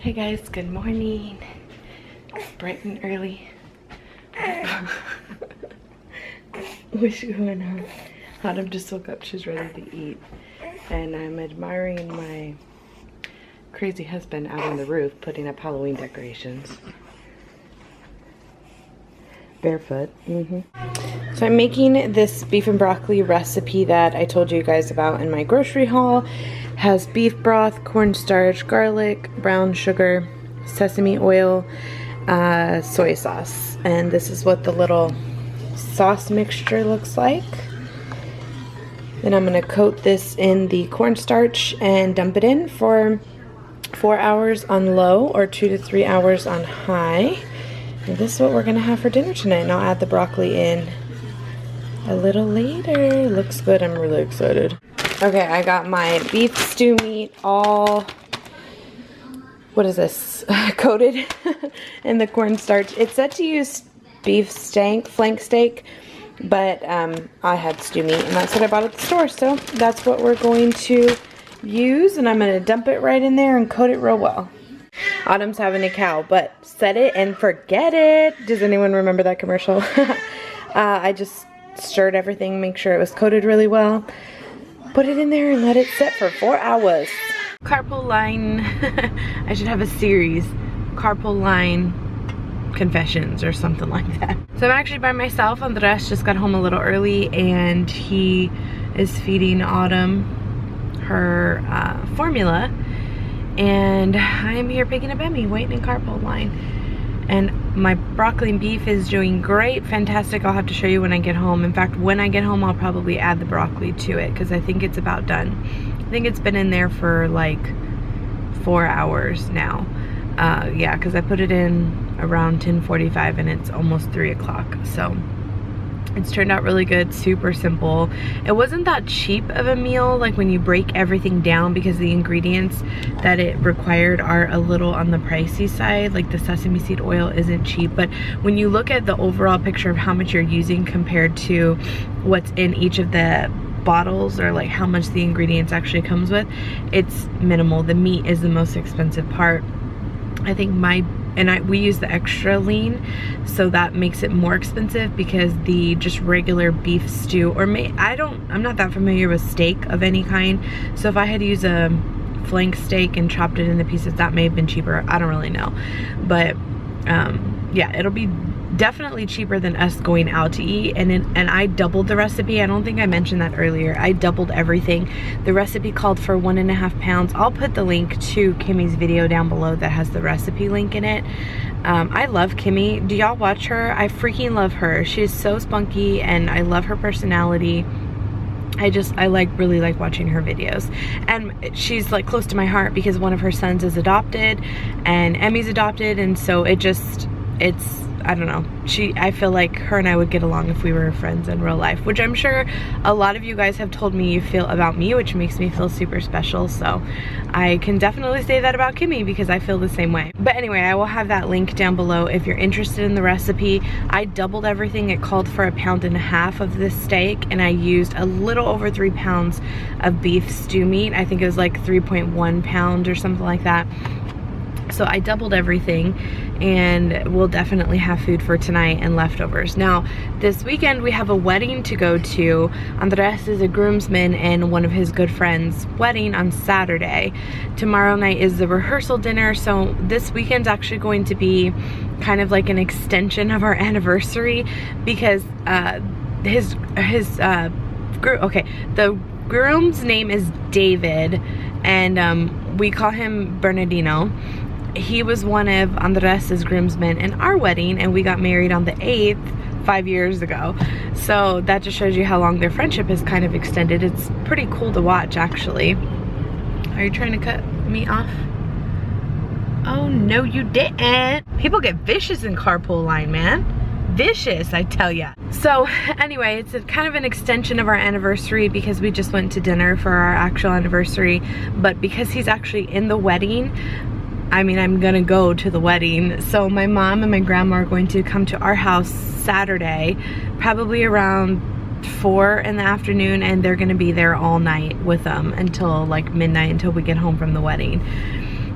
Hey guys, good morning. It's bright and early. What's going on? Autumn just woke up, she's ready to eat. And I'm admiring my crazy husband out on the roof putting up Halloween decorations. Barefoot. So I'm making this beef and broccoli recipe that I told you guys about in my grocery haul. Has beef broth, cornstarch, garlic, brown sugar, sesame oil, soy sauce. And this is what the little sauce mixture looks like. Then I'm going to coat this in the cornstarch and dump it in for 4 hours on low or 2 to 3 hours on high. And this is what we're going to have for dinner tonight. And I'll add the broccoli in a little later. Looks good. I'm really excited. Okay, I got my beef stew meat all, what is this, coated in the cornstarch. It's said to use beef flank steak, but I had stew meat and that's what I bought at the store. So that's what we're going to use, and I'm going to dump it right in there and coat it real well. Autumn's having a cow, but set it and forget it. Does anyone remember that commercial? I just stirred everything, make sure it was coated really well. Put it in there and let it sit for 4 hours. Carpool line, I should have a series. Carpool line confessions or something like that. So I'm actually by myself. Andres just got home a little early and he is feeding Autumn her formula. And I am here picking up Emmy, waiting in carpool line. And my broccoli and beef is doing great, fantastic. I'll have to show you when I get home. In fact, when I get home, I'll probably add the broccoli to it because I think it's about done. I think it's been in there for like 4 hours now. Yeah, because I put it in around 10:45 and it's almost 3 o'clock. So it's turned out really good, super simple. It wasn't that cheap of a meal, like when you break everything down, because the ingredients that it required are a little on the pricey side. Like the sesame seed oil isn't cheap, but when you look at the overall picture of how much you're using compared to what's in each of the bottles, or like how much the ingredients actually comes with, it's minimal. The meat is the most expensive part. I think we use the extra lean, so that makes it more expensive because the just regular beef stew, or I'm not that familiar with steak of any kind, so if I had to use a flank steak and chopped it into pieces, that may have been cheaper. I don't really know, but yeah, it'll be definitely cheaper than us going out to eat. And I doubled the recipe. I don't think I mentioned that earlier. I doubled everything. The recipe called for 1.5 pounds. I'll put the link to Kimmy's video down below that has the recipe link in it. I love Kimmy. Do y'all watch her? I freaking love her. She's so spunky and I love her personality. I really like watching her videos, and she's like close to my heart because one of her sons is adopted and Emmy's adopted, and so it's I don't know, I feel like her and I would get along if we were friends in real life, which I'm sure a lot of you guys have told me you feel about me, which makes me feel super special. So I can definitely say that about Kimmy because I feel the same way. But anyway, I will have that link down below if you're interested in the recipe. I doubled everything. It called for 1.5 pounds of this steak, and I used a little over 3 pounds of beef stew meat. I think it was like 3.1 pounds or something like that. So I doubled everything, and we'll definitely have food for tonight and leftovers. Now, this weekend we have a wedding to go to. Andres is a groomsman and one of his good friends' wedding on Saturday. Tomorrow night is the rehearsal dinner, so this weekend's actually going to be kind of like an extension of our anniversary because the groom's name is David, and we call him Bernardino. He was one of Andres's groomsmen in our wedding, and we got married on the 8th 5 years ago. So that just shows you how long their friendship is kind of extended. It's pretty cool to watch, actually. Are you trying to cut me off? Oh no, you didn't. People get vicious in carpool line, man. Vicious, I tell ya. So anyway, it's kind of an extension of our anniversary because we just went to dinner for our actual anniversary, but because he's actually in the wedding, I mean, I'm gonna go to the wedding. So my mom and my grandma are going to come to our house Saturday, probably around 4 in the afternoon, and they're gonna be there all night with them until like midnight, until we get home from the wedding.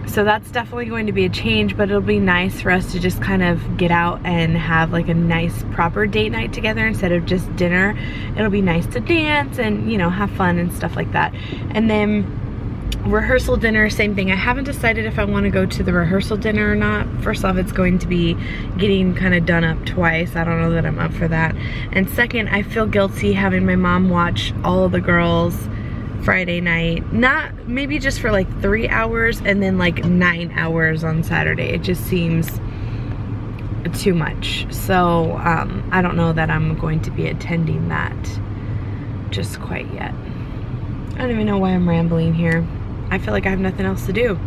So that's definitely going to be a change, but it'll be nice for us to just kind of get out and have like a nice proper date night together instead of just dinner. It'll be nice to dance and, you know, have fun and stuff like that. And then rehearsal dinner, same thing. I haven't decided if I want to go to the rehearsal dinner or not. First off, it's going to be getting kind of done up twice. I don't know that I'm up for that. And second, I feel guilty having my mom watch all of the girls Friday night, not maybe just for like 3 hours and then like 9 hours on Saturday. It just seems too much. So I don't know that I'm going to be attending that just quite yet. I don't even know why I'm rambling here. I feel like I have nothing else to do.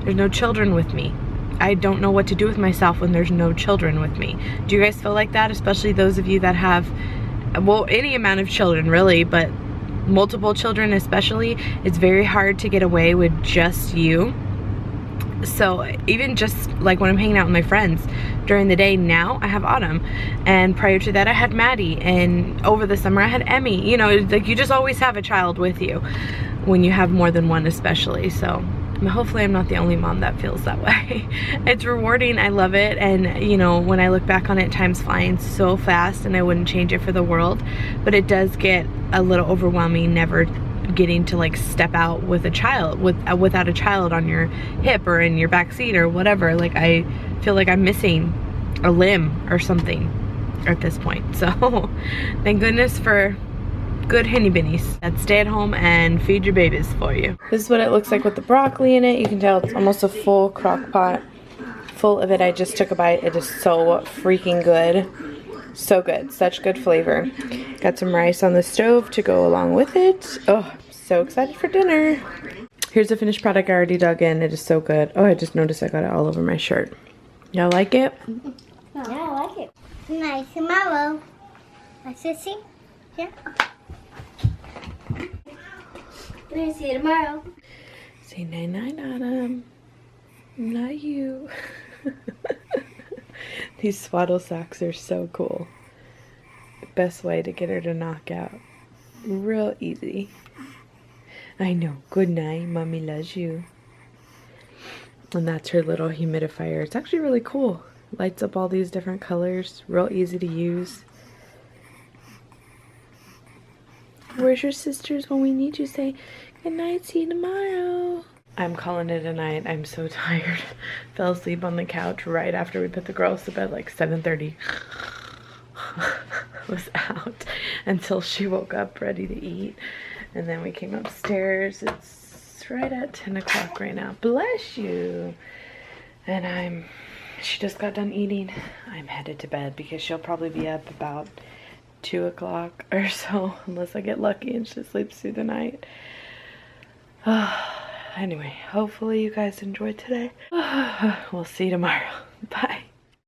There's no children with me. I don't know what to do with myself when there's no children with me. Do you guys feel like that? Especially those of you that have, well, any amount of children really, but multiple children especially. It's very hard to get away with just you. So even just like when I'm hanging out with my friends during the day, now I have Autumn, and prior to that I had Maddie, and over the summer I had Emmy. You know, like you just always have a child with you when you have more than one, especially. So hopefully I'm not the only mom that feels that way. It's rewarding, I love it, and you know, when I look back on it, time's flying so fast and I wouldn't change it for the world, but it does get a little overwhelming never getting to like step out with a child, without a child on your hip or in your back seat or whatever. Like I feel like I'm missing a limb or something at this point. So thank goodness for good henny binnies that stay at home and feed your babies for you. This is what it looks like with the broccoli in it. You can tell it's almost a full crock pot full of it. I just took a bite. It is so freaking good. So good. Such good flavor. Got some rice on the stove to go along with it. Oh, so excited for dinner. Here's the finished product I already dug in. It is so good. Oh, I just noticed I got it all over my shirt. Y'all like it? Yeah, I like it. Nice tomorrow. My sissy. Yeah. We'll see you tomorrow. Say night night, Autumn. Not you. These swaddle socks are so cool. Best way to get her to knock out. Real easy. I know. Good night. Mommy loves you. And that's her little humidifier. It's actually really cool. Lights up all these different colors. Real easy to use. Where's your sisters when we need you? Say good night, see you tomorrow. I'm calling it a night. I'm so tired. Fell asleep on the couch right after we put the girls to bed, like 7:30. Was out until she woke up ready to eat. And then we came upstairs. It's right at 10 o'clock right now. Bless you. And she just got done eating. I'm headed to bed because she'll probably be up about 2 o'clock or so, unless I get lucky and she sleeps through the night. Anyway, hopefully you guys enjoyed today. We'll see you tomorrow. Bye.